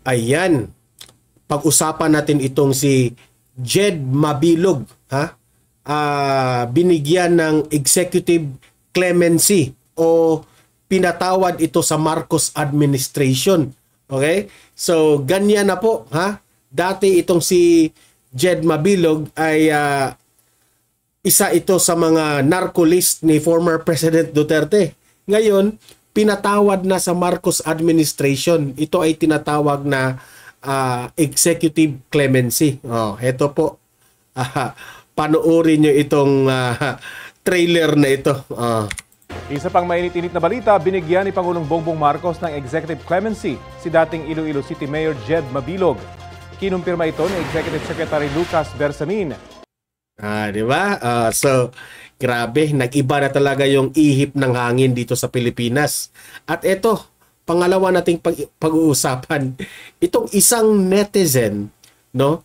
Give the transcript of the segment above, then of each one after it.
Ayan, pag-usapan natin itong si Jed Mabilog, ha? Binigyan ng executive clemency o pinatawad ito sa Marcos administration. Okay? So, ganyan na po, ha? Dati itong si Jed Mabilog ay isa ito sa mga narco list ni former President Duterte. Ngayon, pinatawad na sa Marcos administration. Ito ay tinatawag na executive clemency. Ito po. Panoorin nyo itong trailer na ito. Isa pang mainit-init na balita, binigyan ni Pangulong Bongbong Marcos ng executive clemency si dating Iloilo City Mayor Jed Mabilog. Kinumpirma ito ni Executive Secretary Lucas Bersamin. Di ba? So, grabe, nag-iba na talaga yung ihip ng hangin dito sa Pilipinas. At ito, pangalawa nating pag-uusapan, itong isang netizen, no?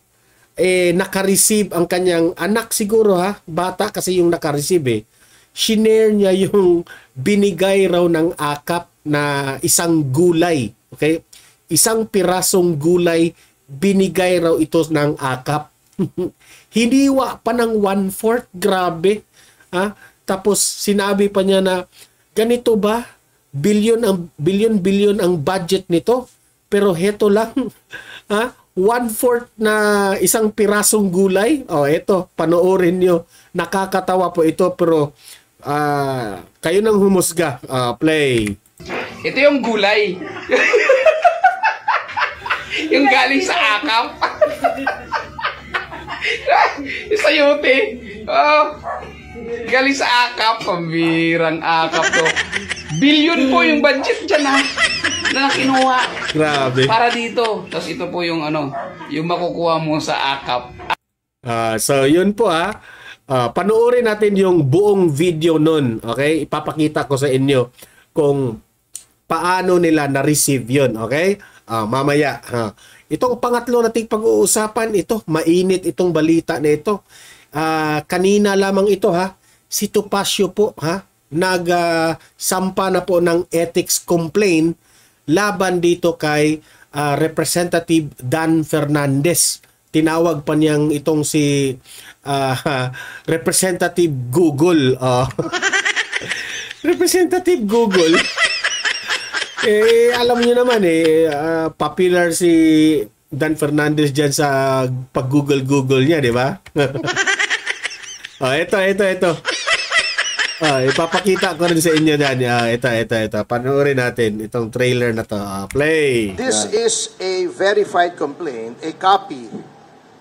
Naka-receive ang kanyang anak siguro, ha? Bata kasi yung naka-receive, Shinare niya yung binigay raw ng akap na isang gulay. Okay? Isang pirasong gulay, binigay raw ito ng akap. Hiniwa pa ng 1/4, grabe. Tapos sinabi pa niya na ganito ba? Bilyon ang budget nito. Pero heto lang, 1/4 na isang pirasong gulay. Eto, panoorin nyo. Nakakatawa po ito pero kayo nang humusga. Play. Ito yung gulay. Yung galing sa akap. Sa yote. Galing sa akap. Pambirang akap to. Bilyon po yung budget dyan, ha, na kinuha. Grabe. Para dito. Tapos ito po yung yung makukuha mo sa akap. So yun po, panoorin natin yung buong video nun. Okay? Ipapakita ko sa inyo kung paano nila na-receive yun. Okay? Mamaya. Itong pangatlo nating pag-uusapan, ito, mainit itong balita na ito. Kanina lamang ito, si Topacio po, nagsampa na po ng ethics complaint laban dito kay Representative Dan Fernandez. Tinawag pa niyang itong si Representative Google. Representative Google. Alam niyo naman popular si Dan Fernandez dyan sa pag-Google niya, di ba? Ito. Ipapakita ko rin sa inyo dyan. Ito. Panoorin natin itong trailer na to. Play. This is a verified complaint. A copy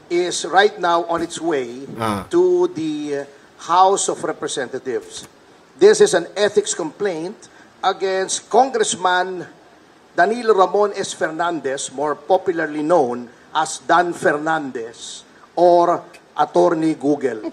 is right now on its way to the House of Representatives. This is an ethics complaint against Congressman Danilo Ramon S. Fernandez, more popularly known as Dan Fernandez or Attorney Google.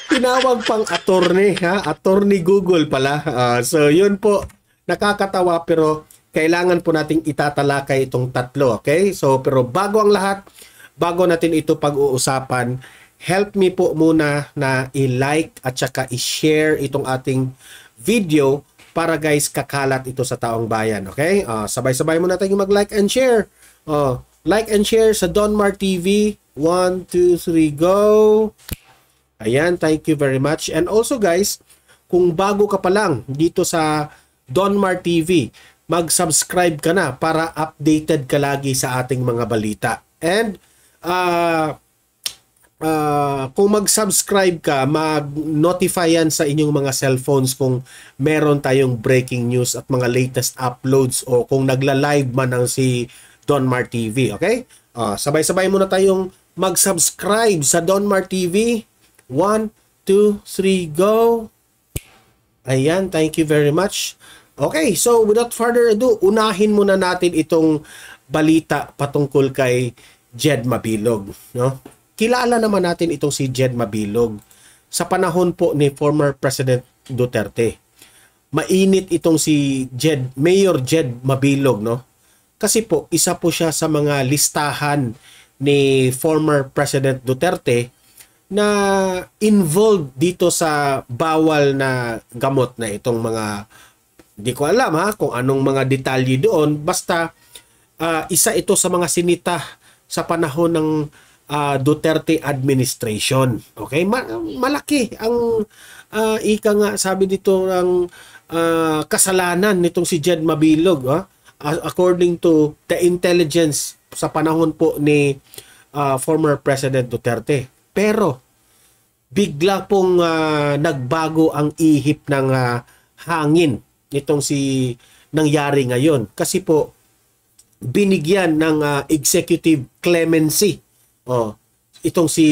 Tinawag pang attorney, Attorney Google pala. So yun po, nakakatawa pero kailangan po nating itatalakay itong tatlo, okay? So pero bago ang lahat, bago natin ito pag-uusapan, help me po muna na i-like at saka i-share itong ating video para guys kakalat ito sa taong bayan, okay? Sabay-sabay muna tayong mag-like and share. Like and share sa Donmar TV. 1, 2, 3, go! Ayan, thank you very much. And also guys, kung bago ka pa lang dito sa Donmar TV, mag-subscribe ka na para updated ka lagi sa ating mga balita. And kung mag-subscribe ka, mag-notify yan sa inyong mga cellphones kung meron tayong breaking news at mga latest uploads o kung nagla-live man ang si Donmar TV, okay? Sabay-sabay muna tayong mag-subscribe sa Donmar TV. 1, 2, 3, go! Ayan, thank you very much. Okay, so without further ado, unahin muna natin itong balita patungkol kay Jed Mabilog, no? Kilala naman natin itong si Jed Mabilog sa panahon po ni former President Duterte. Mainit itong si Mayor Jed Mabilog, no? Kasi po, isa po siya sa mga listahan ni former President Duterte na involved dito sa bawal na gamot na itong mga Hindi ko alam ha kung anong mga detalye doon. Basta isa ito sa mga sinita sa panahon ng Duterte administration. Okay? Malaki ang ika nga sabi dito ng kasalanan nitong si Jed Mabilog. According to the intelligence sa panahon po ni former President Duterte. Pero bigla pong nagbago ang ihip ng hangin nitong si nangyari ngayon. Kasi po binigyan ng executive clemency itong si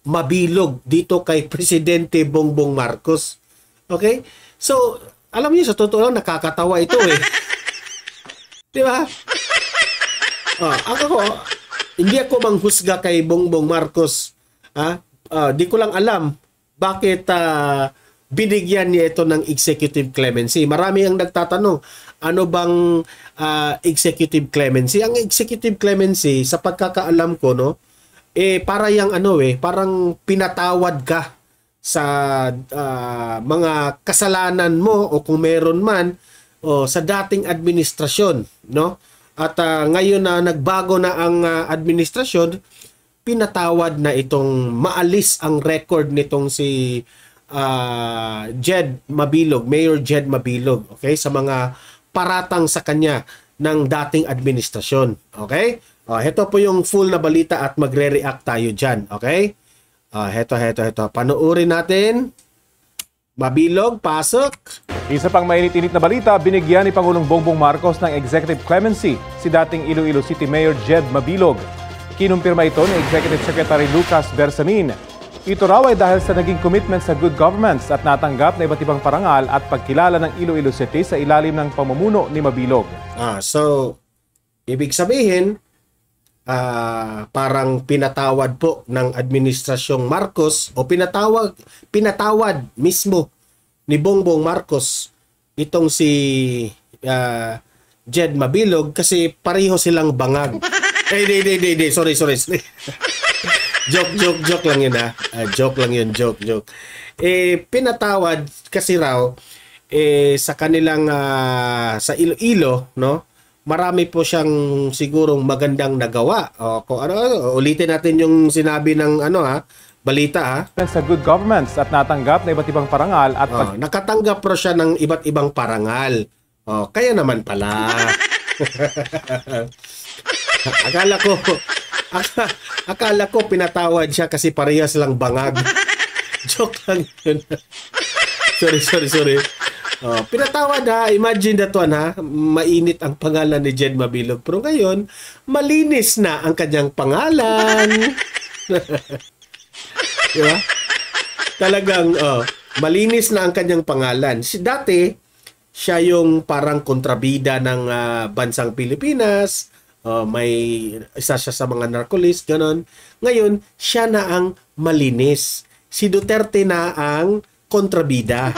Mabilog dito kay Presidente Bongbong Marcos. Okay? So, alam niyo sa totoo lang nakakatawa ito eh. 'Di ba? Hindi ako manghusga kay Bongbong Marcos. Di ko lang alam bakit binigyan niya ito ng executive clemency. Marami ang nagtatanong, ano bang executive clemency? Ang executive clemency, sa pagkakaalam ko, no, para yang parang pinatawad ka sa mga kasalanan mo o kung meron man sa dating administrasyon, no? At ngayon na nagbago na ang administrasyon, pinatawad na itong maalis ang record nitong si Jed Mabilog, Mayor Jed Mabilog, okay, sa mga paratang sa kanya ng dating administrasyon. Okay? Ito po yung full na balita at magre-react tayo dyan. Okay? Heto. Panuorin natin. Mabilog, pasok. Isa pang mainit-init na balita, binigyan ni Pangulong Bongbong Marcos ng executive clemency si dating Iloilo City Mayor Jed Mabilog. Kinumpirma ito ni Executive Secretary Lucas Bersamin. Ito raw ay dahil sa naging commitment sa good governance at natanggap na iba't ibang parangal at pagkilala ng Iloilo City sa ilalim ng pamumuno ni Mabilog. So, ibig sabihin, parang pinatawad po ng administrasyong Marcos o pinatawad mismo ni Bongbong Marcos itong si Jed Mabilog kasi pareho silang bangag. Sorry. joke lang yun joke lang yun. Pinatawad kasi raw sa kanilang sa Iloilo, no? Marami po siyang sigurong magandang nagawa. Kung ulitin natin yung sinabi ng balita Sa good governance at natanggap na iba't ibang parangal at nakatanggap po siya ng iba't ibang parangal. Kaya naman pala. Akala ko pinatawad siya kasi parehas lang bangag. Joke lang yun. Sorry. Pinatawad imagine that one mainit ang pangalan ni Jed Mabilog. Pero ngayon, malinis na ang kanyang pangalan. Diba? Talagang malinis na ang kanyang pangalan. Dati, siya yung parang kontrabida ng bansang Pilipinas. May isa siya sa mga narcolis, ganon. Ngayon, siya na ang malinis. Si Duterte na ang kontrabida.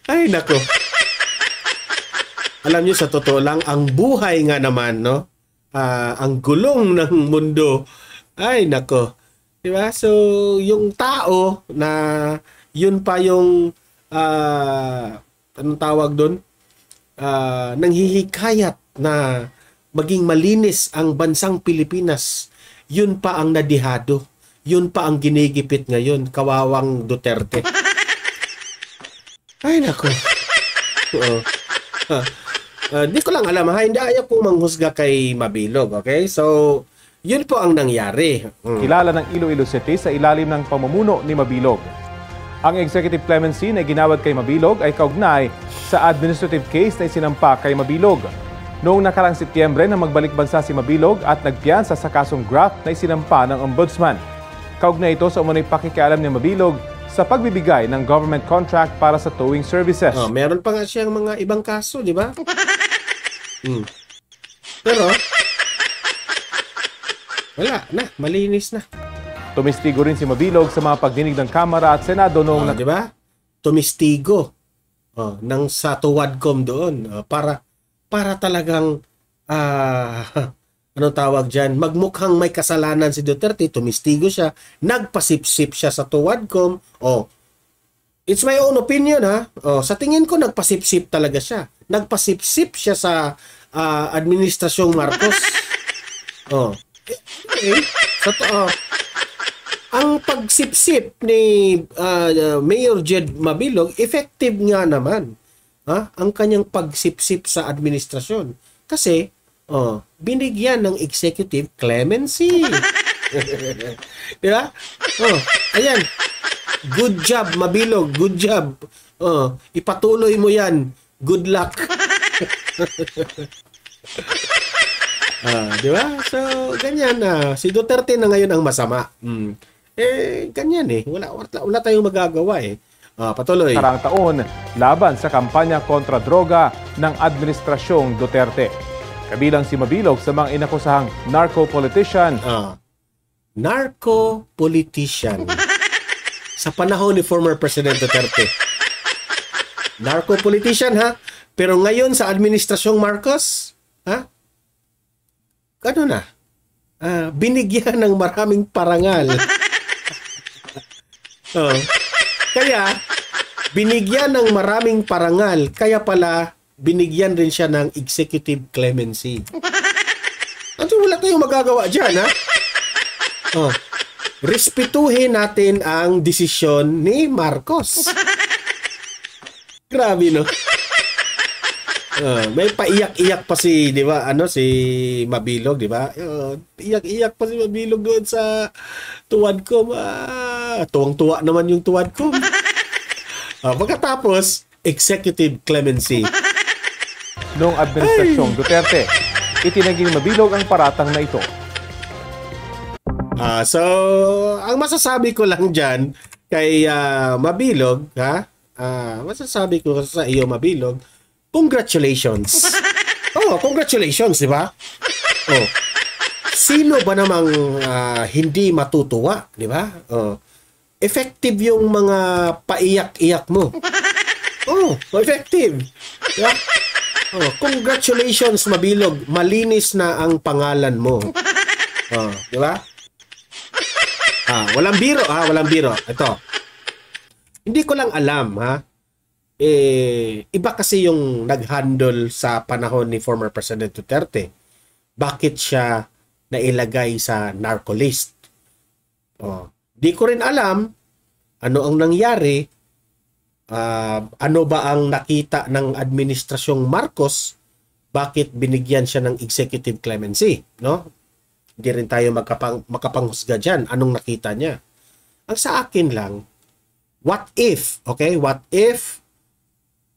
Ay, nako. Alam niyo, sa totoo lang, ang buhay nga naman, no? Ang gulong ng mundo. Ay, nako. Diba? So, yung tao na yun pa yung anong tawag doon? Nanghihikayat na maging malinis ang bansang Pilipinas. Yun pa ang nadihado. Yun pa ang ginigipit ngayon. Kawawang Duterte. Ay, nako. Di ko lang alam. Hindi ayaw kong manghusga kay Mabilog. Okay? So, yun po ang nangyari. Kilala ng Iloilo City sa ilalim ng pamumuno ni Mabilog. Ang executive clemency na ginawad kay Mabilog ay kaugnay sa administrative case na isinampa kay Mabilog. Noong nakarang Setyembre na magbalik bansa si Mabilog at nagpiyansa sa kasong graft na isinampa ng Ombudsman. Kaugnay ito sa umunoy pakikialam ni Mabilog sa pagbibigay ng government contract para sa towing services. Meron pa nga siyang mga ibang kaso, di ba? Pero, wala na, malinis na. Tumistigo rin si Mabilog sa mga pagdinig ng Kamara at Senado noong... di ba? Tumistigo ng sa tuwadcom doon para talagang anong tawag dyan, magmukhang may kasalanan si Duterte, tumistigo siya, nagpasipsip siya sa tuwadcom, It's my own opinion, ha. Sa tingin ko, nagpasipsip talaga siya. Nagpasipsip siya sa administrasyong Marcos. Okay. Ang pagsipsip ni Mayor Jed Mabilog, effective nga naman. Ang kanyang pagsipsip sa administrasyon. Kasi, binigyan ng executive clemency. Di ba? Ayan. Good job, Mabilog. Good job. Ipatuloy mo yan. Good luck. Di ba? So, ganyan na. Si Duterte na ngayon ang masama. Ganyan eh. Wala tayong magagawa eh. Patuloy. Karang taon, laban sa kampanya kontra droga ng Administrasyong Duterte. Kabilang si Mabilog sa mga inakusahang narco-politician. Narco-politician. Sa panahon ni former President Duterte. Narco-politician, ha? Pero ngayon sa Administrasyong Marcos, ha? Ano na? Binigyan ng maraming parangal. Kaya, binigyan ng maraming parangal. Kaya pala, binigyan rin siya ng executive clemency. Wala tayong magagawa dyan, ha? Respetuhin natin ang desisyon ni Marcos. Grabe, no? May paiyak-iyak pa si, di ba, si Mabilog, di ba? Iyak-iyak pa si Mabilog doon sa Tuwadcom. Tuwang-tuwa naman yung Tuwadcom. Pagkatapos, executive clemency. Noong Administrasyong Duterte, itinagi ni Mabilog ang paratang na ito. So, ang masasabi ko lang dyan kay Mabilog, masasabi ko sa iyo, Mabilog, congratulations. Congratulations, di ba? Sino ba namang hindi matutuwa, di ba? Effective yung mga paiyak-iyak mo. Effective. Diba? Congratulations, Mabilog. Malinis na ang pangalan mo. Di ba? Walang biro, walang biro. Ito. Hindi ko lang alam, iba kasi yung nag-handle sa panahon ni former President Duterte. Bakit siya nailagay sa narco list? Di ko rin alam ano ang nangyari. Ano ba ang nakita ng Administrasyong Marcos? Bakit binigyan siya ng executive clemency? No? Hindi rin tayo makapanghusga dyan. Anong nakita niya? Ang sa akin lang, what if, what if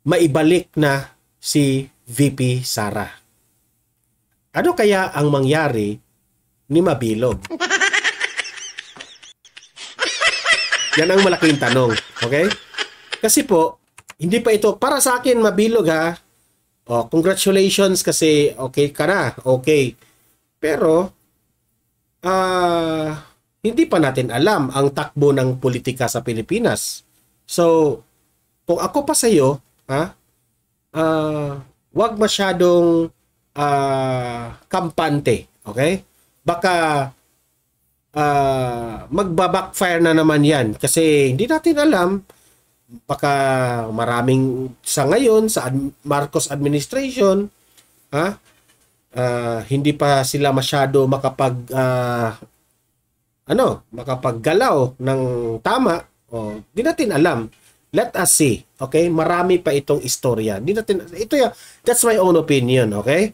maibalik na si VP Sara? Ano kaya ang mangyari ni Mabilog? Yan ang malaking tanong. Okay? Kasi po, hindi pa ito, para sa akin, Mabilog congratulations kasi okay ka na. Okay. Pero, hindi pa natin alam ang takbo ng politika sa Pilipinas. So, kung ako pa sa'yo, wag masyadong kampante. Okay? Baka magbabackfire na naman yan. Kasi hindi natin alam, baka maraming sa ngayon, sa Marcos administration, hindi pa sila masyado makapaggalaw ng tama. Di natin alam. Let us see. Okay? Marami pa itong istorya. Di natin, that's my own opinion. Okay?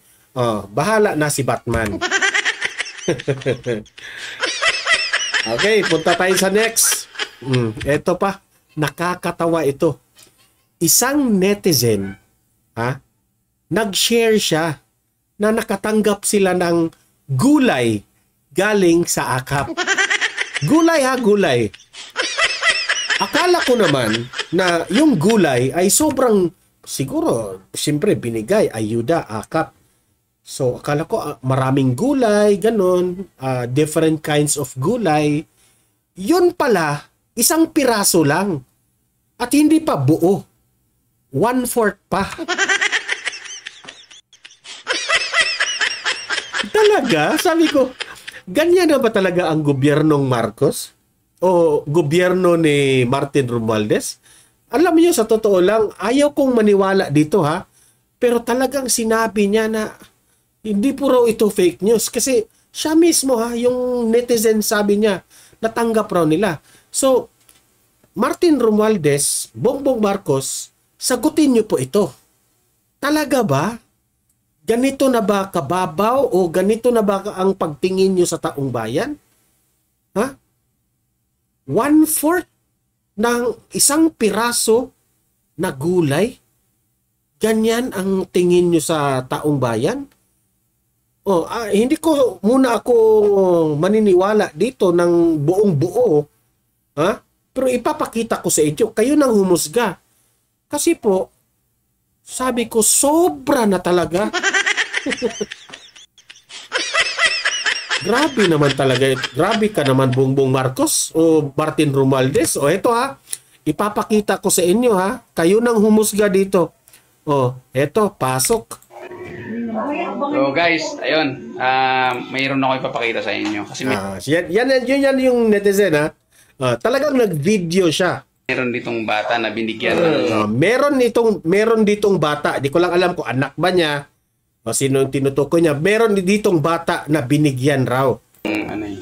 Bahala na si Batman. Okay, punta tayo sa next. Ito pa. Nakakatawa ito. Isang netizen, nag-share siya na nakatanggap sila ng gulay galing sa AKAP. Gulay, gulay. Akala ko naman na yung gulay ay sobrang, siguro, siyempre binigay, ayuda, AKAP. So, akala ko maraming gulay, ganun, different kinds of gulay. Yun pala, isang piraso lang. At hindi pa buo. 1/4 pa. Talaga? Sabi ko, ganyan na ba talaga ang gobyernong Marcos? O gobyerno ni Martin Romualdez? Alam niyo, sa totoo lang, ayaw kong maniwala dito ha. Pero talagang sinabi niya na hindi po raw ito fake news. Kasi siya mismo ha, yung netizen sabi niya, natanggap raw nila. So, Martin Romualdez, Bongbong Marcos, sagutin niyo po ito. Talaga ba? Ganito na ba kababaw o ganito na ba ang pagtingin niyo sa taong bayan? Ha? 1/4 ng isang piraso na gulay? Ganyan ang tingin nyo sa taong bayan? Hindi ko muna ako maniniwala dito ng buong buo. Ha? Pero ipapakita ko sa inyo, kayo nang humusga. Kasi po, sabi ko, sobra na talaga. Grabe naman talaga. Grabe ka naman, Bongbong Marcos o Martin Romualdez. Eto ha, ipapakita ko sa inyo ha. Kayo nang humusga dito. Eto, pasok. So guys, ayun. Mayroon ako ipapakita sa inyo. Kasi yan yung netizen ha. Talagang nag-video siya. meron ditong bata na binigyan ng... meron ditong bata. Di ko lang alam kung anak ba niya o sino yung tinutukoy niya. Meron ditong bata na binigyan raw.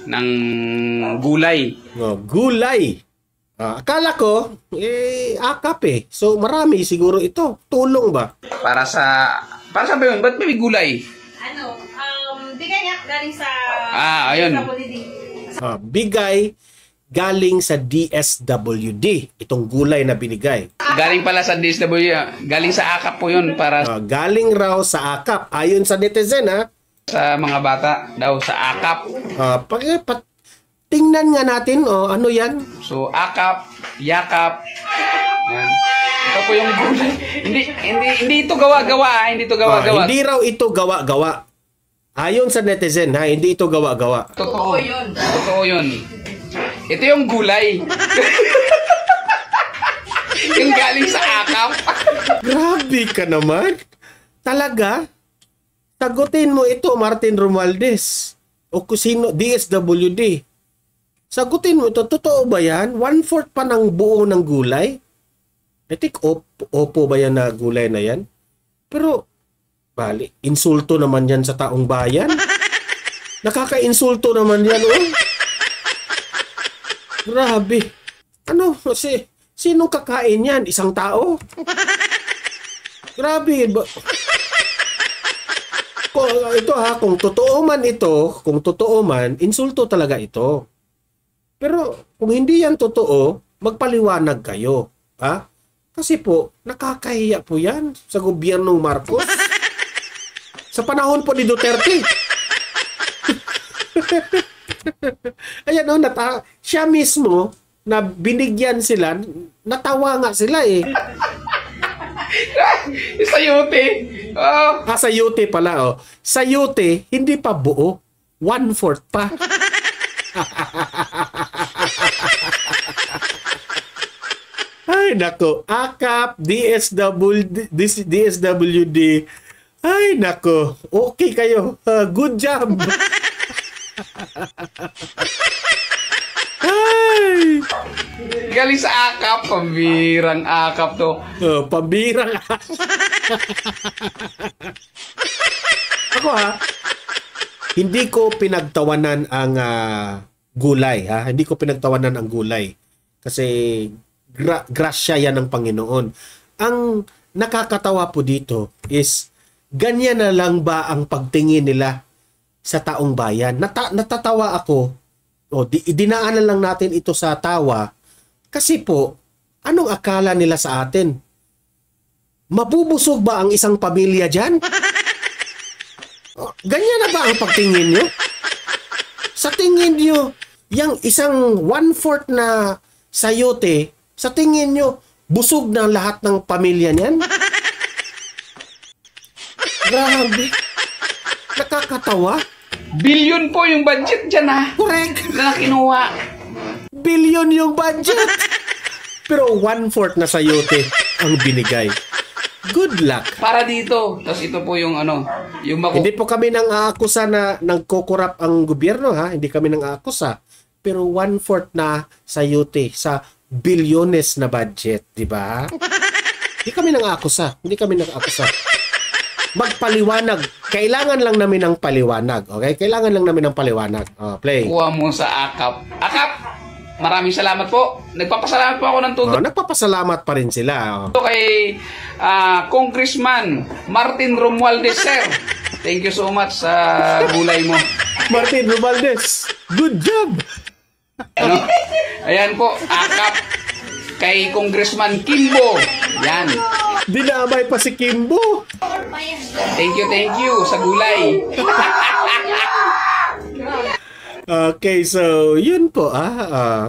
ng gulay. Gulay. Akala ko, akap eh. So marami siguro ito. Tulong ba? Para sa ba yun? Ba't may gulay? Bigay nga galing sa... ayun. Bigay galing sa DSWD. Itong gulay na binigay. Galing pala sa DSWD. Galing sa AKAP po yun. Para galing raw sa AKAP. Ayon sa netizen ha. Sa mga bata daw sa AKAP. Tingnan nga natin, ano yan? So, AKAP, yakap. Yan. Ito po yung gulay. Hindi ito gawa-gawa. Hindi ito gawa-gawa. Hindi raw ito gawa-gawa. Ayon sa netizen ha, hindi ito gawa-gawa. Totoo yun. Totoo yun. Ito yung gulay. Yung galing sa AKAP. Grabe ka naman. Talaga? Sagutin mo ito, Martin Romualdez. O kusino, DSWD. Sagutin mo ito, totoo ba yan? 1/4 pa ng buo ng gulay? I think opo ba yan na gulay na yan? Pero, bali, insulto naman yan sa taong bayan. Nakaka-insulto naman yan, Grabe. Ano, sinong kakain yan? Isang tao? Grabe. Ito ha, kung totoo man, insulto talaga ito. Pero kung hindi yan totoo, magpaliwanag kayo. Ha? Kasi po, nakakahiya po yan sa gobyernong Marcos. Sa panahon po ni Duterte. Ayan siya mismo na binigyan sila, natawa nga sila eh. Sayote. Sayote pala Sayote, hindi pa buo. 1/4 pa. Ay, nako. AKAP, DSWD. Ay, nako. Okay kayo. Good job. Ay. Galing sa AKAP. Pambirang AKAP to. Pambirang Ako hindi ko pinagtawanan ang gulay. Hindi ko pinagtawanan ang gulay. Kasi grasya yan ng Panginoon. Ang nakakatawa po dito is ganyan na lang ba ang pagtingin nila sa taong bayan? Natatawa ako. Dinaanan lang natin ito sa tawa. Kasi po, anong akala nila sa atin? Mabubusog ba ang isang pamilya dyan? Ganyan na ba ang pagtingin nyo? Sa tingin nyo, yung isang 1/4 na sayote, sa tingin nyo, busog na lahat ng pamilya niyan? Grabe. Nakakatawa. Billion po yung budget dyan Correct. Na kinuha. Billion yung budget. Pero 1/4 na sayote ang binigay. Good luck. Para dito. Tapos ito po yung Hindi po kami nang aakusa na nagkokorap ang gobyerno Hindi kami nang aakusa. Pero 1/4 na sayote sa bilyones na budget, di ba? Hindi kami nang-akusa. Hindi kami nang-akusa. Magpaliwanag. Kailangan lang namin ng paliwanag. Okay? Kailangan lang namin ng paliwanag. Play. Kuha mo sa AKAP. AKAP, maraming salamat po. Nagpapasalamat po ako ng todo. Nagpapasalamat pa rin sila. Kay Congressman Martin Romualdez, sir. Thank you so much sa gulay mo. Martin Romualdez, good job! Ano? Ayan po, AKAP kay Congressman Kimbo. Yan. Dinamay pa si Kimbo. Thank you sa gulay. Okay, so yun po.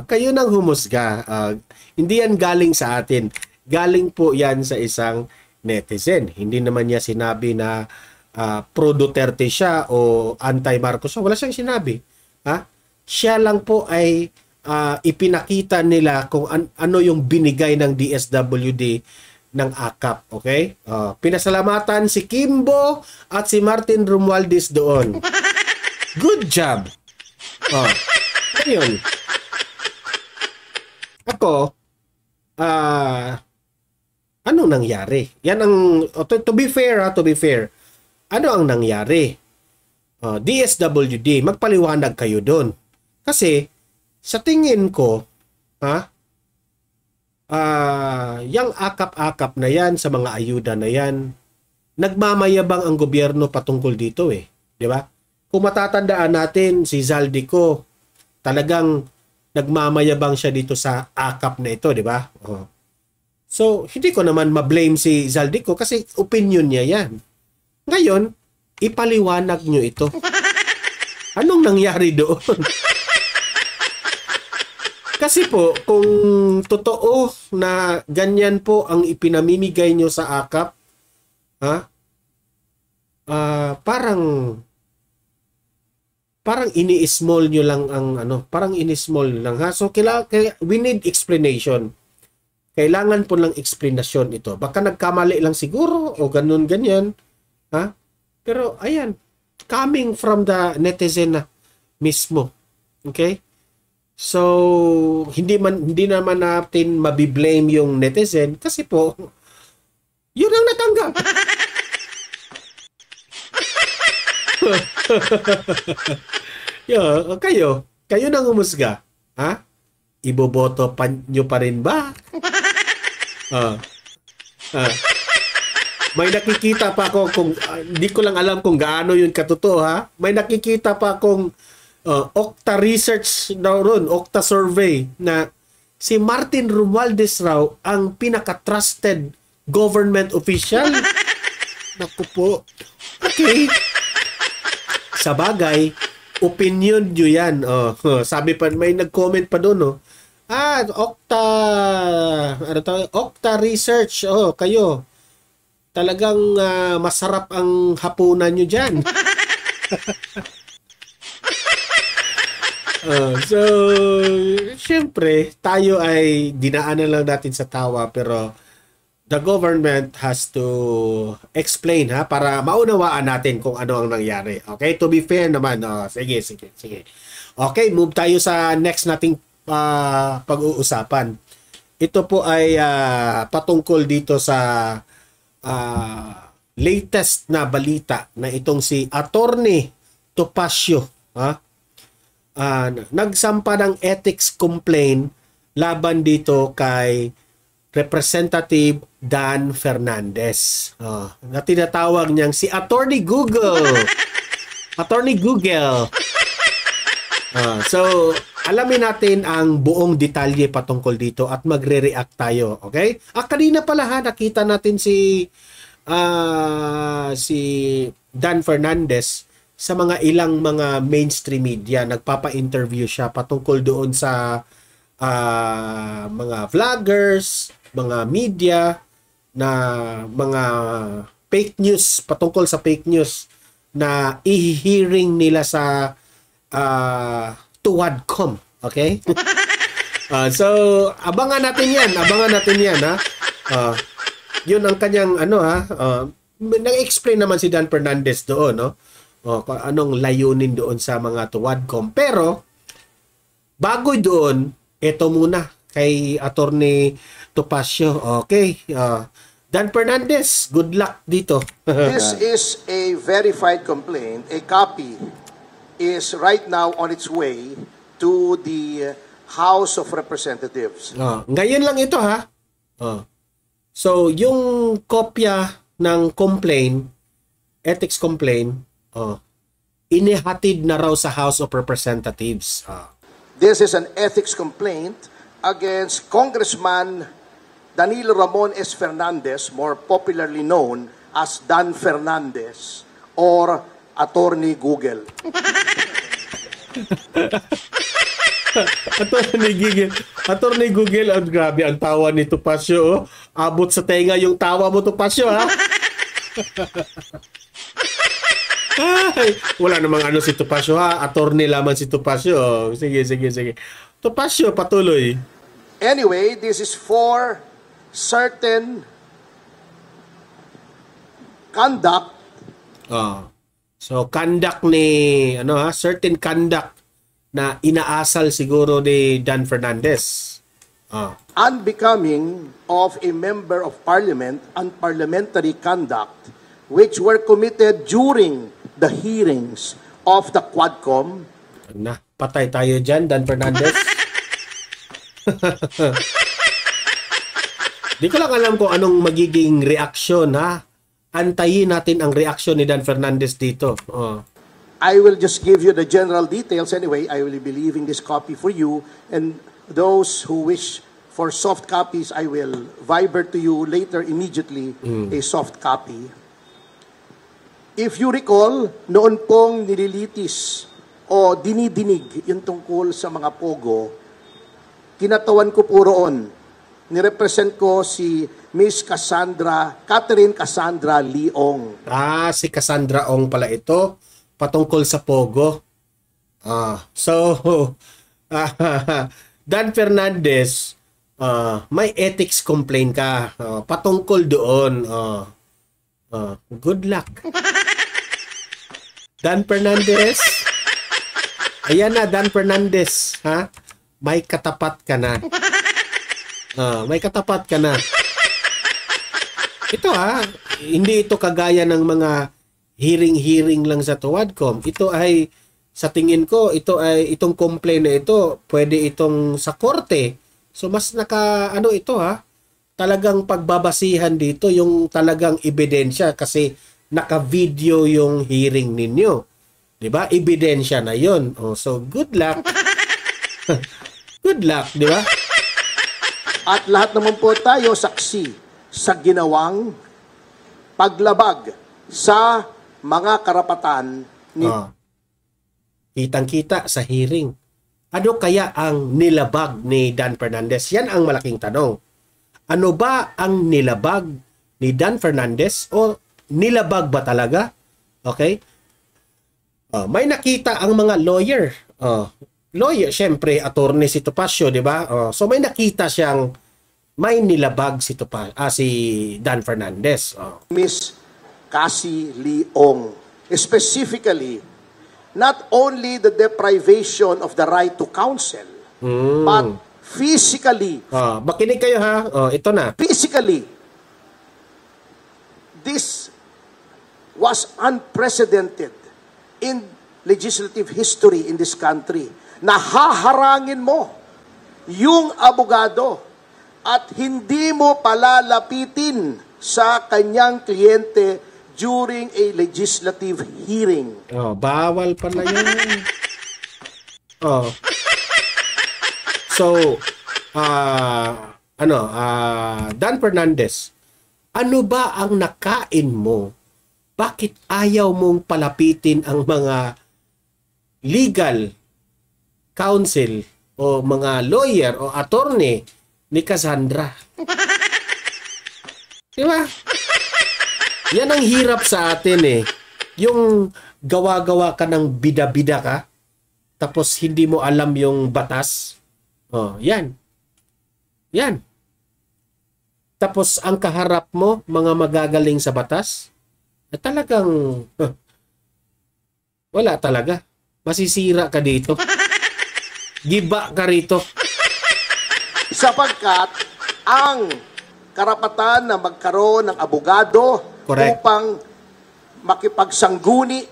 Kayo nang humusga. Hindi yan galing sa atin. Galing po yan sa isang netizen. Hindi naman niya sinabi na pro Duterte siya o anti-Marcos siya. Wala siyang sinabi. Siya lang po ay ipinakita nila kung ano yung binigay ng DSWD ng AKAP. Okay? Pinasalamatan si Kimbo at si Martin Romualdez doon. Good job! Ayun. Ako, anong nangyari? Yan ang, to be fair, ano ang nangyari? DSWD, magpaliwanag kayo doon. Kasi, sa tingin ko, yung akap-akap na yan, sa mga ayuda na yan, nagmamayabang ang gobyerno patungkol dito eh. Di ba? Kung matatandaan natin, si Zaldico, talagang nagmamayabang siya dito sa akap na ito, di ba? So, hindi ko naman ma-blame si Zaldico kasi opinion niya yan. Ngayon, ipaliwanag nyo ito. Anong nangyari doon? Kasi po, kung totoo na ganyan po ang ipinamimigay nyo sa AKAP, parang ini-small nyo lang ang parang ini-small nyo lang So, we need explanation. Kailangan po lang explanation ito. Baka nagkamali lang siguro o ganyan. Pero ayan, coming from the netizen na mismo. Okay? So, hindi naman natin mabiblame yung netizen kasi po, yun ang natanggap. Kayo nang humusga. Iboboto nyo pa rin ba? May nakikita pa ako kung hindi ko lang alam kung gaano yun katotoo May nakikita pa akong Okta research daw ron, Okta survey na si Martin Romualdez raw ang pinaka-trusted government official. Naku po. Okay. Sa bagay, opinion nyo yan. Sabi pa, may nag-comment pa doon. Okta research. Kayo. Talagang masarap ang hapunan nyo dyan. So, syempre, tayo ay dinaanan lang natin sa tawa pero the government has to explain para maunawaan natin kung ano ang nangyari. Okay, to be fair naman. Sige. Okay, move tayo sa next nating pag-uusapan. Ito po ay patungkol dito sa latest na balita na itong si Attorney Topacio. Nagsampa ng ethics complaint laban dito kay Representative Dan Fernandez. Na tinatawag niyang si Attorney Google. Attorney Google. So, alamin natin ang buong detalye patungkol dito at magre-react tayo. Okay? Kanina pala nakita natin si Dan Fernandez sa mga ilang mga mainstream media. Nagpapa-interview siya patungkol doon sa mga vloggers, mga media, na mga fake news, patungkol sa fake news na i-hearing nila sa Tuwadcom. Okay? So, abangan natin yan. Yun ang kanyang nag-explain naman si Dan Fernandez doon, kung anong layunin doon sa mga Tuwadcom. Pero, bago doon, ito muna. kay Attorney Topacio. Okay. Dan Fernandez, good luck dito. This is a verified complaint. A copy is right now on its way to the House of Representatives. Ngayon lang ito ha. So, yung kopya ng complaint, ethics complaint, inihatid na raw sa House of Representatives. This is an ethics complaint against Congressman Danilo Ramon S. Fernandez, more popularly known as Dan Fernandez or Attorney Google. Attorney Google, grabe ang tawa ni Topacio. Abot sa tenga yung tawa mo, Topacio, ha? Ay, wala namang ano si Topacio, ha? Attorney lamang si Topacio. Sige. Topacio, patuloy. Anyway, this is for certain conduct. So, conduct ni, certain conduct na inaasal siguro ni Dan Fernandez. Unbecoming of a member of parliament and parliamentary conduct which were committed during the hearings of the Quadcom. Patay tayo dyan, Dan Fernandez. Di ko lang alam kung anong magiging reaksyon, ha? Antayin natin ang reaksyon ni Dan Fernandez dito. I will just give you the general details anyway. I will be leaving this copy for you, and those who wish for soft copies, I will viber to you later immediately a soft copy. If you recall, noon pong nililitis o dinidinig yung tungkol sa mga pogo, kinatawan ko po roon. Nirepresent ko si Miss Catherine Cassandra Leong. Si Cassandra Ong pala ito. Patungkol sa Pogo. Dan Fernandez, may ethics complaint ka. Patungkol doon. Good luck. Dan Fernandez. Ayan na, Dan Fernandez. Ha? May katapat ka na. May katapat ka na. Ito hindi ito kagaya ng mga hearing lang sa Quadcom. Ito ay, sa tingin ko, itong complaint na ito, pwede itong sa korte. So mas ito talagang pagbabasihan dito yung talagang ebidensya kasi naka-video yung hearing ninyo. 'Di ba? Ebidensya na 'yon. So good luck. Good luck, 'di ba? At lahat naman po tayo saksi sa ginawang paglabag sa mga karapatan ni... Kitang-kita sa hearing. Ano kaya ang nilabag ni Dan Fernandez? Yan ang malaking tanong. Ano ba ang nilabag ni Dan Fernandez o nilabag ba talaga? Okay? May nakita ang mga lawyer. Lawyer, syempre, attorney si Topacio, di ba? So may nakita siyang may nilabag si Dan Fernandez. Miss Cassie Leong. Specifically, not only the deprivation of the right to counsel, but physically. Makinig kayo ha. Ito na. Physically, this was unprecedented in legislative history in this country. Nahaharangin mo yung abogado at hindi mo palalapitin sa kanyang kliyente during a legislative hearing. Bawal pala yun. So, Dan Fernandez, ano ba ang nakain mo? Bakit ayaw mong palapitin ang mga legal counsel o mga lawyer o attorney ni Cassandra? Diba? Yan ang hirap sa atin Yung gawa-gawa ka ng bida-bida ka, tapos hindi mo alam yung batas. Yan. Yan. Tapos ang kaharap mo, mga magagaling sa batas, talagang wala talaga. Masisira ka dito. Giba ka rito. sapagkat ang karapatan na magkaroon ng abogado upang makipagsangguni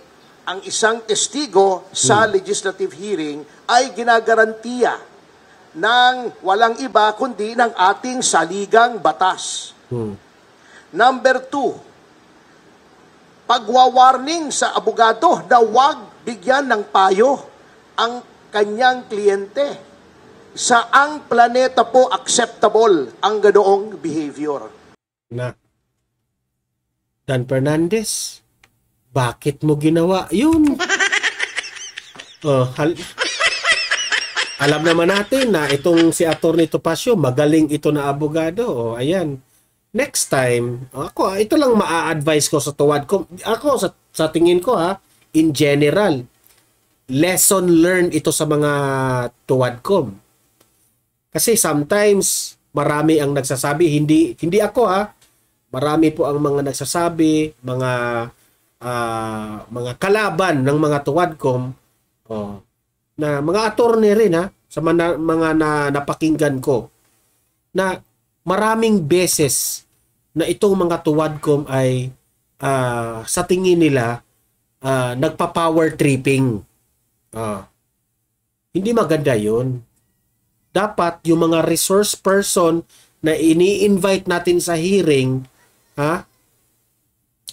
ang isang testigo sa legislative hearing ay ginagarantiya ng walang iba kundi ng ating saligang batas. Number 2, pagwawarning sa abogado na huwag bigyan ng payo ang kanyang kliyente. Saang planeta po acceptable ang ganoong behavior? Na, Dan Fernandez, bakit mo ginawa yun? Alam naman natin na itong si Atty. Topacio, magaling ito na abogado. Ayan. Next time, ito lang maa-advise ko sa Tuwadcom. Ako, sa tingin ko in general, lesson learned ito sa mga Tuwadcom. Kasi sometimes, marami ang nagsasabi, hindi ako marami po ang mga nagsasabi, mga kalaban ng mga Tuwadcom, na mga attorney rin sa mga napakinggan ko, na maraming beses na itong mga Tuwadcom ay sa tingin nila nagpa-power tripping. Hindi maganda yun. Dapat yung mga resource person na ini-invite natin sa hearing,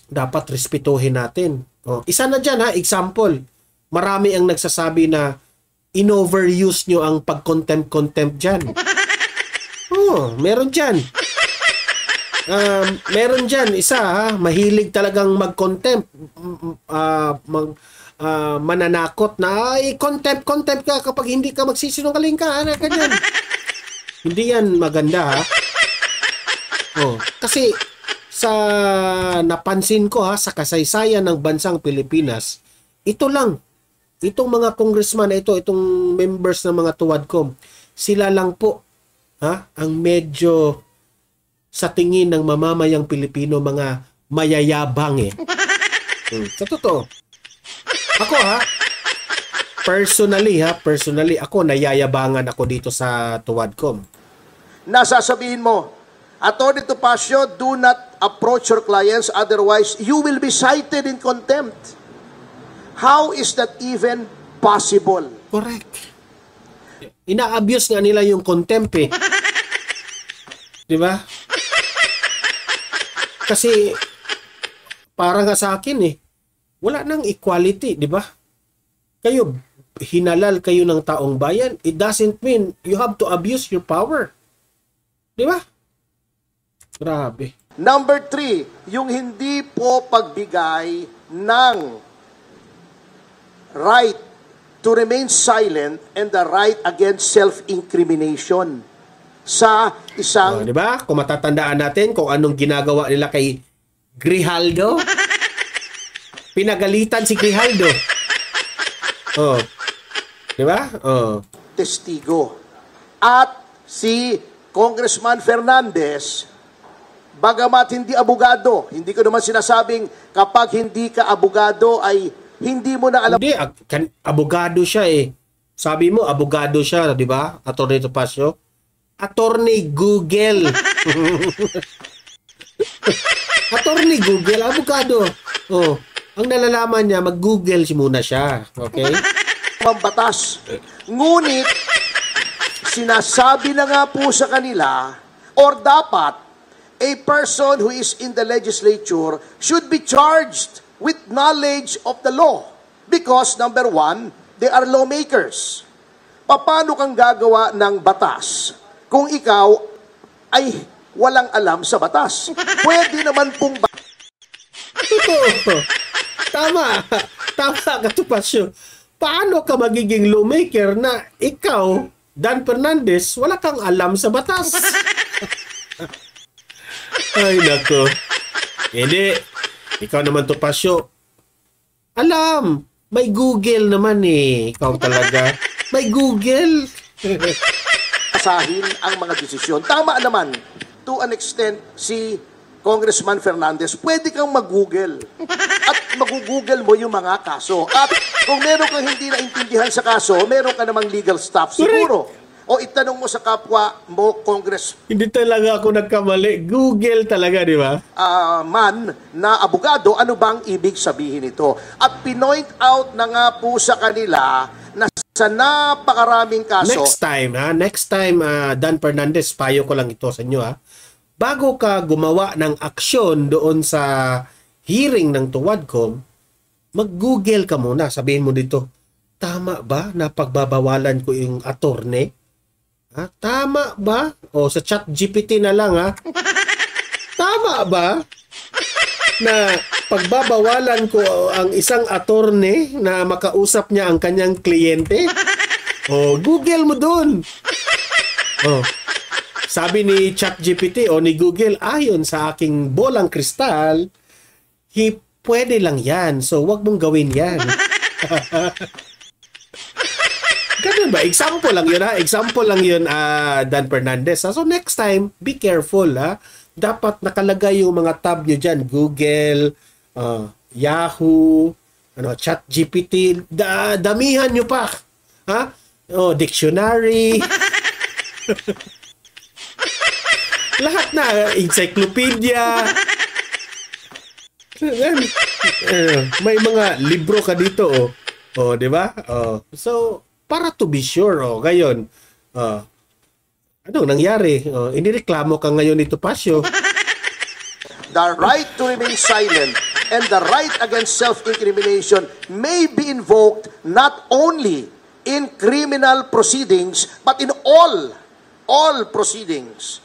dapat respetuhin natin. Isa na dyan example. Marami ang nagsasabi na in-overuse nyo ang pag-contempt dyan. Meron dyan. Meron dyan, isa mahilig talagang mag-contempt. Mananakot na, contempt ka kapag hindi ka magsisinungaling ka. Ganyan. Hindi yan maganda kasi sa napansin ko sa kasaysayan ng bansang Pilipinas, itong mga congressman na itong members ng mga Tuwadcom, sila lang po ang medyo sa tingin ng mamamayang Pilipino mga mayayabang Sa totoo. Ako personally ako nayayabangan ako dito sa Tuwadcom. Nasasabihin mo, Atty. Topacio, do not approach your clients, otherwise you will be cited in contempt. How is that even possible? Correct. Ina-abuse nga nila yung contempt Di ba? Kasi para nga sa akin wala nang equality, di ba? Kayo, hinalal kayo ng taong bayan, it doesn't mean you have to abuse your power. Di ba? Grabe. Number 3, yung hindi po pagbigay ng right to remain silent and the right against self-incrimination sa isang... di ba? Kung matatandaan natin kung anong ginagawa nila kay Grijaldo. Pinagalitan si Grijaldo. Di ba? Testigo. At si Congressman Fernandez, bagamat hindi abogado, hindi ko naman sinasabing kapag hindi ka abogado ay hindi mo na alam. Hindi, abogado siya Sabi mo, abogado siya, di ba? Atty. Topacio. Attorney Google. Attorney Google, abogado. Ang nalalaman niya, mag-Google muna siya. Okay? Mambatas. Ngunit, sinasabi na nga po sa kanila, or dapat, a person who is in the legislature should be charged with knowledge of the law. Because, number 1, they are lawmakers. Paano kang gagawa ng batas kung ikaw ay walang alam sa batas? Pwede naman pong... Tama ka, Topacio. Paano ka magiging lawmaker na ikaw, Dan Fernandez, wala kang alam sa batas? Ay, nako. Hindi. Ikaw naman, Topacio. Alam. May Google naman Ikaw talaga. May Google. Basahin ang mga desisyon. Tama naman. To an extent, si Congressman Fernandez, pwede kang mag-Google. At mag-Google mo yung mga kaso. At kung meron kang hindi naintindihan sa kaso, meron ka namang legal staff siguro. o itanong mo sa kapwa mo, Congress Hindi talaga ako nagkamali. Google talaga, di ba? man na abogado, ano bang ibig sabihin ito? At pinoint out na nga po sa kanila na sa napakaraming kaso. Next time, Dan Fernandez, payo ko lang ito sa inyo, ha? Bago ka gumawa ng aksyon doon sa hearing ng Tuwadcom, mag-Google ka muna. Sabihin mo dito, tama ba na pagbabawalan ko yung attorney? Ha? Tama ba? O sa ChatGPT na lang, ha? Tama ba na pagbabawalan ko ang isang attorney na makausap niya ang kanyang kliyente? O, Google mo dun. O, sabi ni ChatGPT o ni Google, ayon sa aking bolang kristal, pwede lang yan. So, wag mong gawin yan. Ganun ba? Example lang yun, ha? Example lang yun, Dan Fernandez. So, next time, be careful, ha? Dapat nakalagay yung mga tab nyo dyan. Google, Yahoo, ChatGPT. Damihan nyo pa. Ha? Dictionary. Lahat na. Encyclopedia. May mga libro ka dito, di ba? So, para to be sure, ngayon, anong nangyari? Inireklamo ka ngayon ni Topacio. The right to remain silent and the right against self-incrimination may be invoked not only in criminal proceedings, but in all proceedings,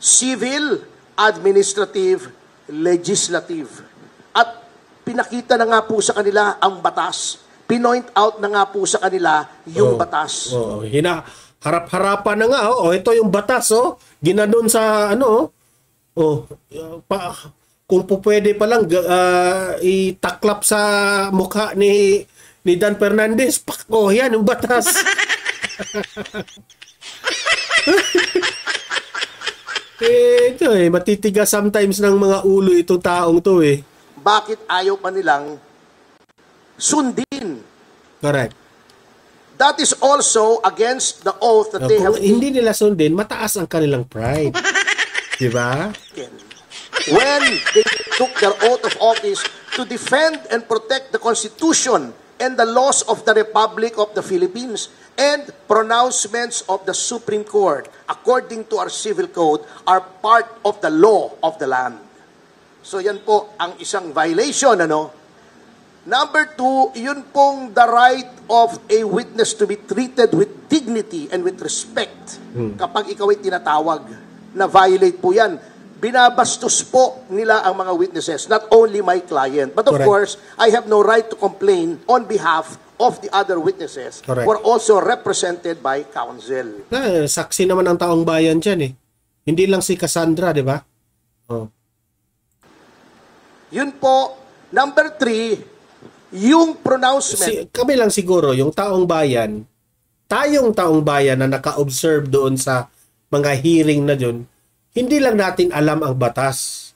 civil, administrative, legislative. At pinakita na nga po sa kanila ang batas. Pinoint out na nga po sa kanila yung batas. Harap-harapan na nga. Ito yung batas. Ginanon sa kung po pwede pa lang itaklap sa mukha ni Dan Fernandez. Yan yung batas. Ito matitigas sometimes ng mga ulo itong taong to Bakit ayaw pa nilang sundin? Correct. That is also against the oath that they have. Hindi nila sundin, mataas ang kanilang pride. Diba? When they took their oath of office to defend and protect the Constitution and the laws of the Republic of the Philippines and pronouncements of the Supreme Court, according to our civil code, are part of the law of the land. So yan po ang isang violation, Number 2, yun pong the right of a witness to be treated with dignity and with respect. Kapag ikaw ay tinatawag, na violate po yan. Binabastos po nila ang mga witnesses, not only my client. But of course, I have no right to complain on behalf of the other witnesses who are also represented by counsel. Saksi naman ang taong bayan dyan Hindi lang si Cassandra, di ba? Yun po. Number 3, yung pronouncement. Kami lang siguro, yung taong bayan, tayong taong bayan na naka-observe doon sa mga hearing na dun, hindi lang natin alam ang batas.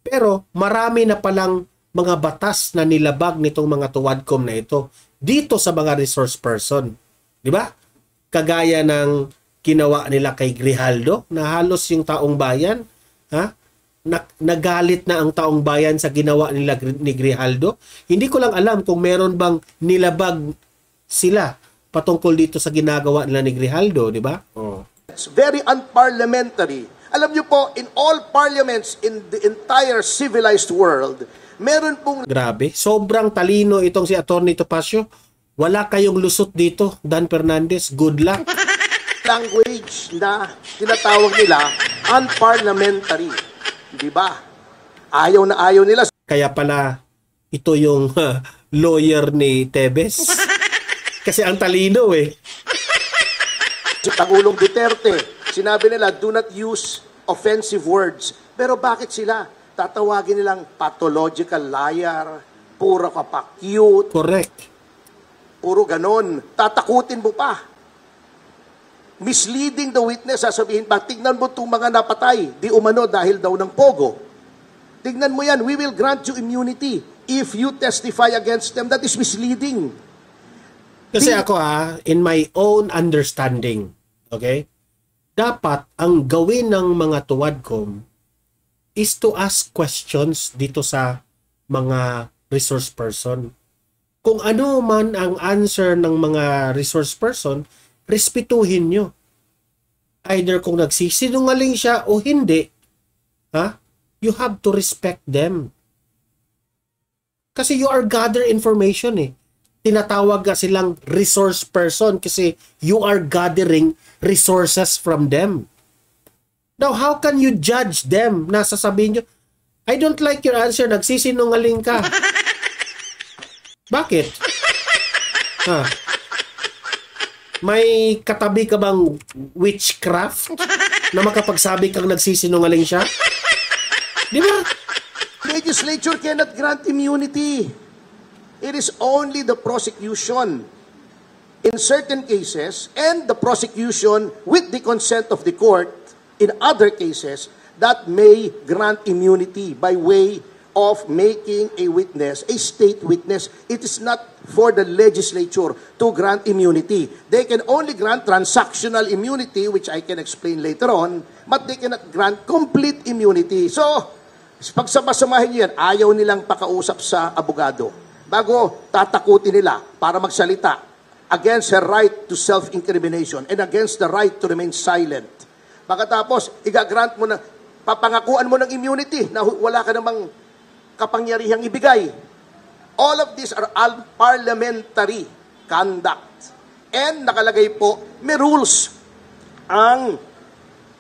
Pero marami na palang mga batas na nilabag nitong mga Tuwadcom na ito dito sa mga resource person. Di ba? Kagaya ng ginawa nila kay Grijaldo, na halos yung taong bayan, nagalit na ang taong bayan sa ginawa nila ni Grijaldo. Hindi ko lang alam kung meron bang nilabag sila patungkol dito sa ginagawa nila ni Grijaldo, di ba? It's very unparliamentary. Alam niyo po, in all parliaments in the entire civilized world, meron pong... Grabe, sobrang talino itong si Atty. Topacio. Wala kayong lusot dito, Dan Fernandez. Good luck. Language na tinatawag nila unparliamentary. Di ba? Ayaw na ayaw nila. Kaya pala, ito yung lawyer ni Tebes. Kasi ang talino Si Pangulong Duterte, sinabi nila, do not use offensive words. Pero bakit sila? Tatawagin nilang pathological liar, puro ka pa cute. Correct. Puro ganon. Tatakutin mo pa. Misleading the witness, sasabihin pa, tignan mo itong mga napatay, di umano dahil daw ng pogo. Tignan mo yan, we will grant you immunity if you testify against them. That is misleading. Kasi ako in my own understanding, Okay? Dapat ang gawin ng mga tuwadcom is to ask questions dito sa mga resource person. Kung ano man ang answer ng mga resource person, respetuhin nyo. Either kung nagsisinungaling siya o hindi, you have to respect them. Kasi you are gather information eh. Tinatawag ka silang resource person kasi you are gathering resources from them. Now, how can you judge them? Nasasabihin nyo, I don't like your answer, nagsisinungaling ka. Bakit? May katabi ka bang witchcraft na makapagsabi kang nagsisinungaling siya? Di ba? Legislature cannot grant immunity. It is only the prosecution in certain cases and the prosecution with the consent of the court in other cases that may grant immunity by way of making a witness, a state witness. It is not for the legislature to grant immunity. They can only grant transactional immunity, which I can explain later on, but they cannot grant complete immunity. So, pagsama-samahin niyo yan, ayaw nilang pakausap sa abogado bago tatakutin nila para magsalita against her right to self-incrimination and against the right to remain silent. Pagkatapos, igagrant mo na, papangakuan mo ng immunity na wala ka namang kapangyarihang ibigay. All of these are parliamentary conduct. And nakalagay po, may rules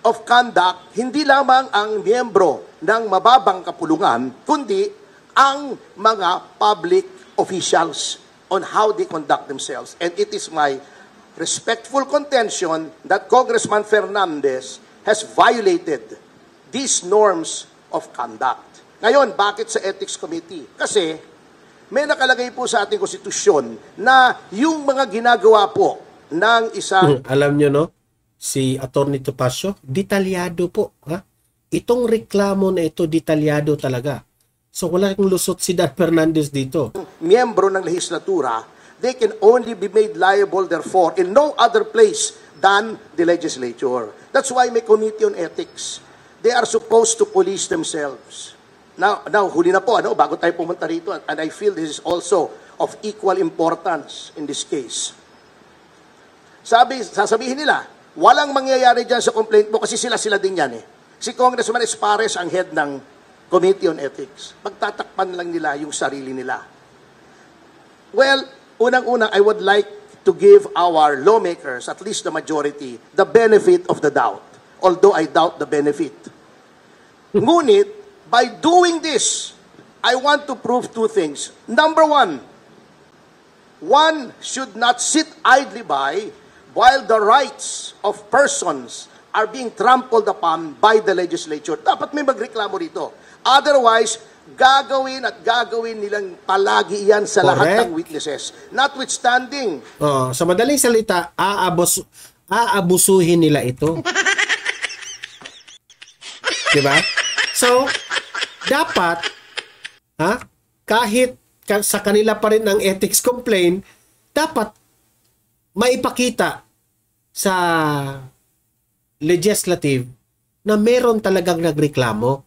of conduct, hindi lamang ang miyembro ng mababang kapulungan, kundi ang mga public officials on how they conduct themselves. And it is my respectful contention that Congressman Fernandez has violated these norms of conduct. Ngayon, bakit sa Ethics Committee? Kasi may nakalagay po sa ating konstitusyon na yung mga ginagawa po ng isang... Alam nyo, no? Si Atty. Topacio, detalyado po. Itong reklamo na ito, detalyado talaga. So wala kang lusot si Dan Fernandez dito. Miyembro ng legislatura, they can only be made liable therefore in no other place than the legislature. That's why may committee on ethics. They are supposed to police themselves. Now huli na po, bago tayo pumunta rito, and I feel this is also of equal importance in this case. Sasabihin nila, walang mangyayari dyan sa complaint mo kasi sila din yan eh. Si Congressman Espares ang head ng Committee on Ethics. Pagtatakpan lang nila yung sarili nila. Well, unang-una, I would like to give our lawmakers, at least the majority, the benefit of the doubt. Although I doubt the benefit. Ngunit, by doing this, I want to prove two things. Number one should not sit idly by while the rights of persons are being trampled upon by the legislature. Dapat may magreklamo rito. Otherwise, gagawin nilang palagi yan sa lahat ng witnesses. Notwithstanding. Sa madaling salita, aabusuhin nila ito. Diba? So, dapat, kahit sa kanila pa rin ang ethics complaint, dapat maipakita sa legislative na meron talagang nagreklamo.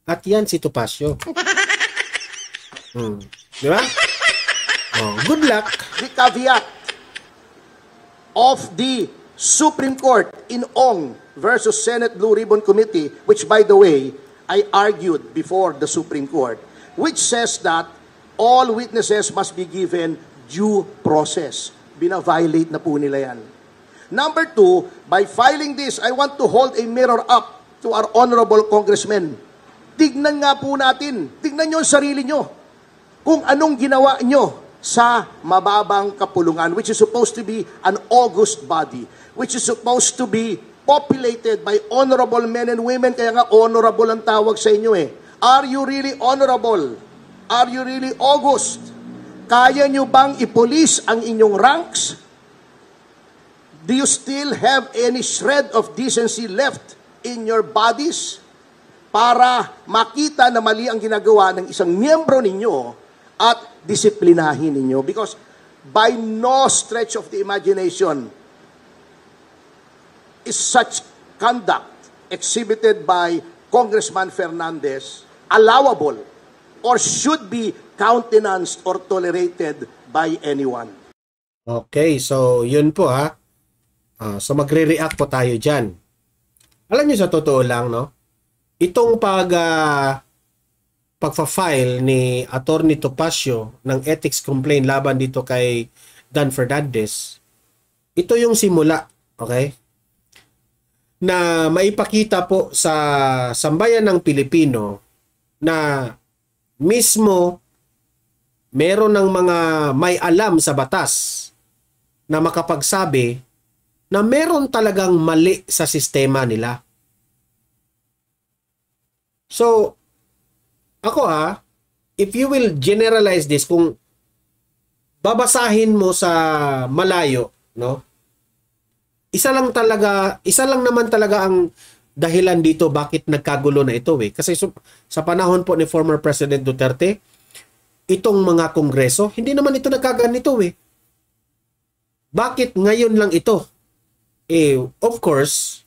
At yan si Topacio. Di ba? Good luck. The caveat of the Supreme Court in Ong versus Senate Blue Ribbon Committee, which by the way, I argued before the Supreme Court, which says that all witnesses must be given due process. Bina-violate na po nila yan. Number two, by filing this, I want to hold a mirror up to our honorable congressmen. Tignan nga po natin, tignan nyo ang sarili nyo, kung anong ginawa nyo sa mababang kapulungan, which is supposed to be an august body, which is supposed to be populated by honorable men and women, kaya nga honorable ang tawag sa inyo eh. Are you really honorable? Are you really august? Kaya nyo bang ipolice ang inyong ranks? Do you still have any shred of decency left in your bodies para makita na mali ang ginagawa ng isang miyembro ninyo at disiplinahin ninyo? Because by no stretch of the imagination is such conduct exhibited by Congressman Fernandez allowable or should be countenanced or tolerated by anyone? Okay, so yun po ha. So magre-react po tayo dyan. Alam niyo sa totoo lang, no? Itong pagfa-file ni Attorney Topacio ng ethics complaint laban dito kay Dan Fernandez, ito yung simula, okay? Na maipakita po sa sambayan ng Pilipino na mismo meron ng mga may alam sa batas na makapagsabi na meron talagang mali sa sistema nila. So, ako if you will generalize this, kung babasahin mo sa malayo, no? Isa lang naman talaga ang dahilan dito bakit nagkagulo na ito eh. Kasi sa panahon po ni former President Duterte, itong mga kongreso, hindi naman ito nagkaganito eh. Bakit ngayon lang ito? Of course,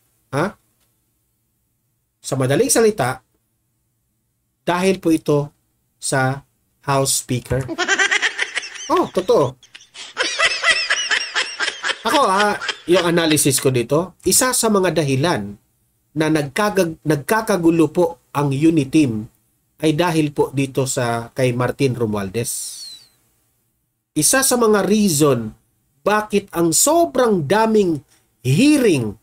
sa madaling salita, dahil po ito sa House Speaker. Oh, totoo. Ako yung analysis ko dito, isa sa mga dahilan na nagkakagulo po ang unity team ay dahil po dito sa kay Martin Romualdez. Isa sa mga reason bakit ang sobrang daming hearing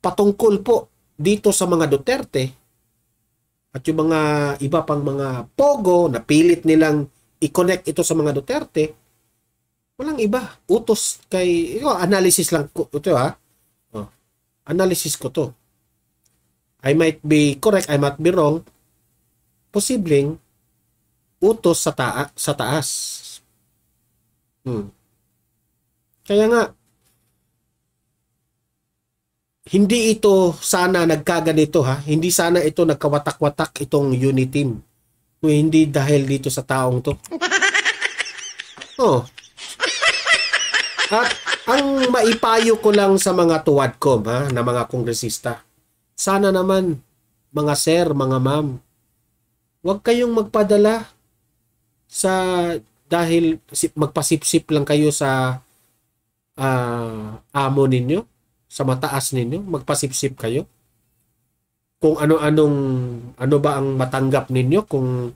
patungkol po dito sa mga Duterte at yung mga iba pang mga pogo na pilit nilang i-connect ito sa mga Duterte, walang iba. Utos kay analysis lang ko ito analysis ko to. I might be correct, I might be wrong. Posibleng utos sa taas. Kaya nga, hindi ito sana nagkaganito Hindi sana ito nagkawatak-watak itong unity team. Kung hindi dahil dito sa taong to. At ang maipayo ko lang sa mga tuwadkom na mga kongresista. Sana naman, mga sir, mga ma'am, huwag kayong magpadala dahil magpasipsip lang kayo sa amo ninyo, sa mataas ninyo, magpasipsip kayo. Kung ano ba ang matanggap ninyo kung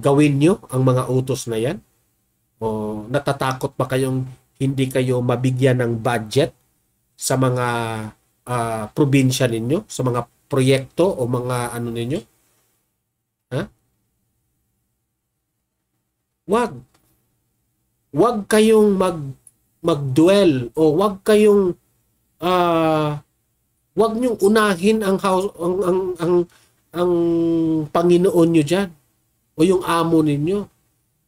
gawin nyo ang mga utos na yan. O natatakot ba kayong hindi kayo mabigyan ng budget sa mga probinsya ninyo, sa mga proyekto o mga ano ninyo? Wag kayong mag-duel o wag kayong wag niyong unahin ang Panginoon niyo diyan o yung amo ninyo.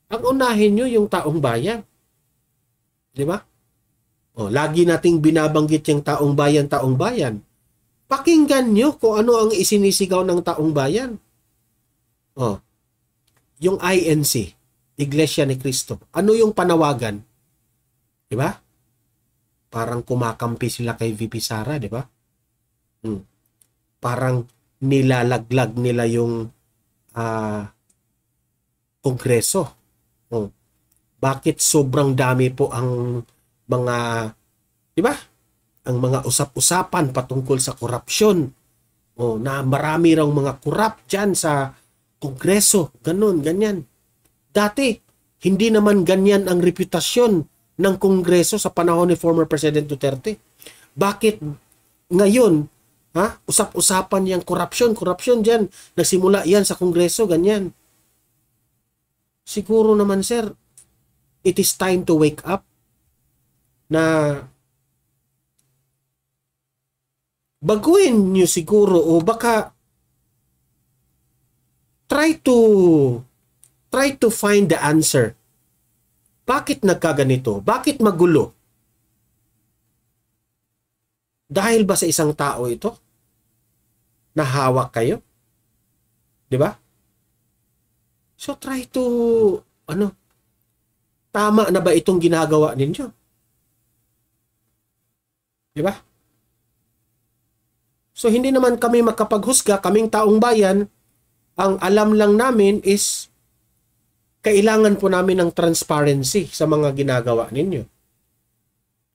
Ang unahin niyo yung taong bayan. Di ba? Lagi nating binabanggit yung taong bayan. Pakinggan nyo kung ano ang isinisigaw ng taong bayan. Yung INC, Iglesia ni Cristo. Ano yung panawagan? Di ba? Parang kumakampi sila kay VP Sara, di ba? Parang nilalaglag nila yung kongreso. Bakit sobrang dami po ang mga, di ba? Ang mga usap-usapan patungkol sa korupsyon. Na marami raw mga korap dyan sa kongreso. Ganun, ganyan. Dati, hindi naman ganyan ang reputasyon ng kongreso sa panahon ni former President Duterte. Bakit ngayon, usap-usapan yung korupsyon dyan. Nagsimula yan sa kongreso, ganyan. Siguro naman, sir, it is time to wake up na baguhin nyo siguro o baka try to find the answer. Bakit nagkaganito? Bakit magulo? Dahil ba sa isang tao ito? Nahawak kayo? Di ba? So try to, tama na ba itong ginagawa ninyo? Di ba? So hindi naman kami makapaghusga, kaming taong bayan, ang alam lang namin is kailangan po namin ng transparency sa mga ginagawa ninyo.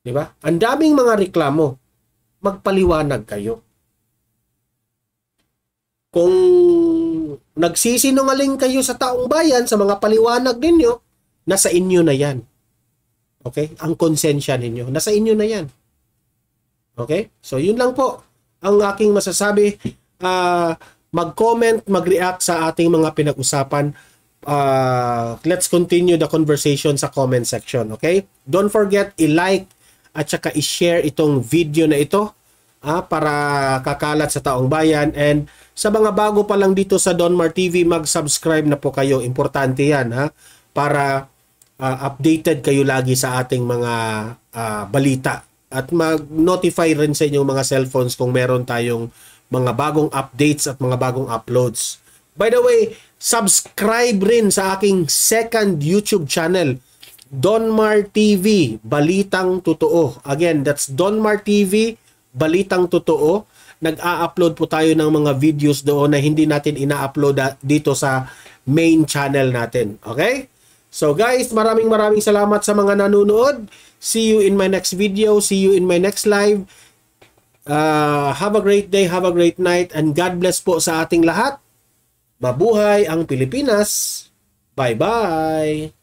Di ba? Ang daming mga reklamo, magpaliwanag kayo. Kung nagsisinungaling kayo sa taong bayan sa mga paliwanag ninyo, nasa inyo na yan. Okay? Ang konsensya ninyo, nasa inyo na yan. Okay? So yun lang po ang aking masasabi. Mag-comment, mag-react sa ating mga pinag-usapan. Let's continue the conversation sa comment section. Okay? Don't forget i-like at saka i-share itong video na ito para kakalat sa taong bayan. And sa mga bago pa lang dito sa Donmar TV, mag-subscribe na po kayo. Importante yan para updated kayo lagi sa ating mga balita. At mag-notify rin sa inyong mga cellphones kung meron tayong mga bagong updates at mga bagong uploads. By the way, subscribe rin sa aking second YouTube channel, Donmar TV, Balitang Totoo. Again, that's Donmar TV, Balitang Totoo. Nag-a-upload po tayo ng mga videos doon na hindi natin ina-upload dito sa main channel natin. Okay? So guys, maraming salamat sa mga nanonood. See you in my next video. See you in my next live. Have a great day, have a great night, and God bless po sa ating lahat. Mabuhay ang Pilipinas. Bye-bye!